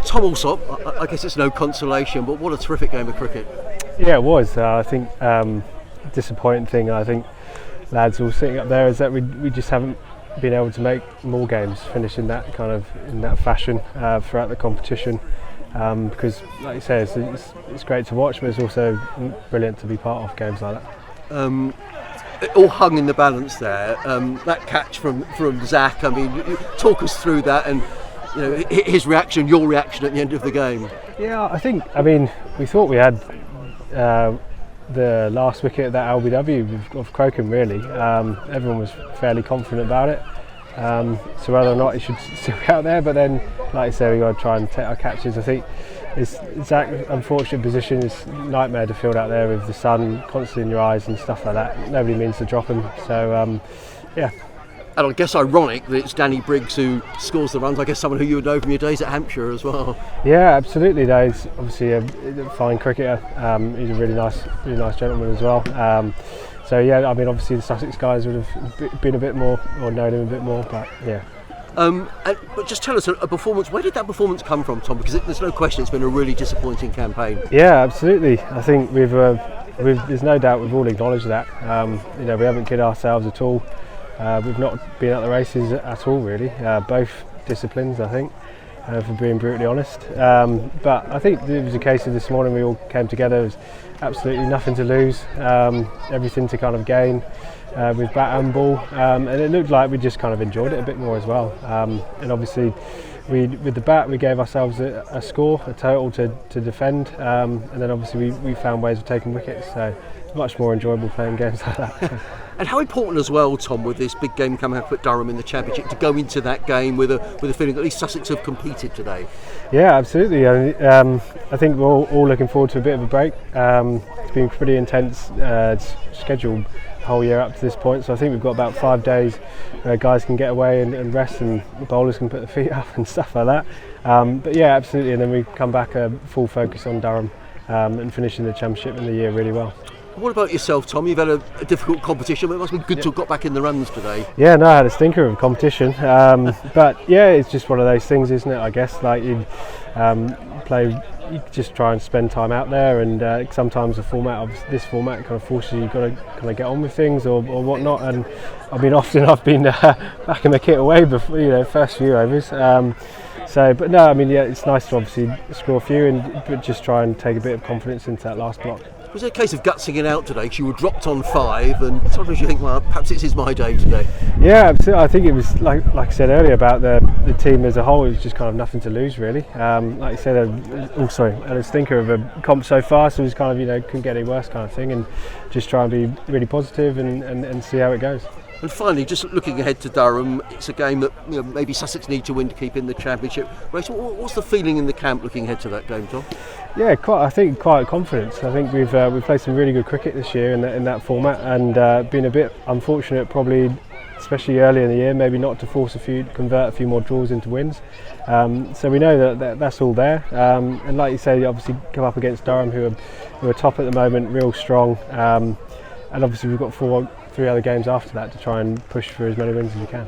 Tom Alsop, I guess it's no consolation, but what a terrific game of cricket. Yeah, it was. I think disappointing thing, I think lads all sitting up there, is that we just haven't been able to make more games finish in that fashion throughout the competition. Because, like you say, it's great to watch, but it's also brilliant to be part of games like that. It all hung in the balance there. That catch from Zach. I mean, talk us through that, and his reaction, your reaction at the end of the game. Yeah, I mean, we thought we had the last wicket at that LBW of Crocombe, really. Everyone was fairly confident about it. So whether or not he should still be out there, but then, like I say, we've got to try and take our catches. I think it's Zach's unfortunate position is nightmare to field out there with the sun constantly in your eyes and stuff like that. Nobody means to drop him, so yeah. And I guess ironic that it's Danny Briggs who scores the runs. I guess someone who you would know from your days at Hampshire as well. Yeah, absolutely. No, he's obviously a fine cricketer. He's a really nice gentleman as well. So yeah, I mean, obviously the Sussex guys would have been a bit more, or known him a bit more, but yeah. But just tell us a performance. Where did that performance come from, Tom? Because there's no question it's been a really disappointing campaign. Yeah, absolutely. I think there's no doubt we've all acknowledged that. We haven't kidded ourselves at all. We've not been at the races at all, really. Both disciplines, I think, for being brutally honest. But I think it was a case of this morning we all came together. There was absolutely nothing to lose, everything to kind of gain with bat and ball, and it looked like we just kind of enjoyed it a bit more as well. And obviously, with the bat we gave ourselves a score, a total to defend, and then obviously we found ways of taking wickets. So much more enjoyable playing games like that. And how important as well, Tom, with this big game coming up at Durham in the Championship, to go into that game with a feeling that at least Sussex have competed today? Yeah, absolutely. I think we're all looking forward to a bit of a break. It's been pretty intense schedule the whole year up to this point, so I think we've got about 5 days where guys can get away and rest, and the bowlers can put their feet up and stuff like that. But yeah, absolutely. And then we come back full focus on Durham and finishing the Championship in the year really well. What about yourself, Tom? You've had a difficult competition, but it must be good to have got back in the runs today. Yeah, no, I had a stinker of a competition, but yeah, it's just one of those things, isn't it? I guess like you just try and spend time out there, and sometimes this format kind of forces you got to kind of get on with things or whatnot. And I mean, often I've been backing the kit away before, first few overs. But no, I mean, yeah, it's nice to obviously score a few, but just try and take a bit of confidence into that last block. Was it a case of gutsing it out today? Because you were dropped on 5, and sometimes you think, well, perhaps it's my day today. Yeah, absolutely. I think it was like I said earlier about the team as a whole. It was just kind of nothing to lose, really. Like you said, had a stinker of a comp so far, so it was kind of couldn't get any worse kind of thing, and just try and be really positive and see how it goes. And finally, just looking ahead to Durham, it's a game that maybe Sussex need to win to keep in the Championship race. What's the feeling in the camp looking ahead to that game, Tom? Yeah, I think quite confidence. I think we've played some really good cricket this year in that format, and been a bit unfortunate, probably, especially early in the year, maybe not to convert a few more draws into wins. So we know that's all there. And like you say, obviously come up against Durham, who are top at the moment, real strong. And obviously we've got 3 other games after that to try and push for as many wins as we can.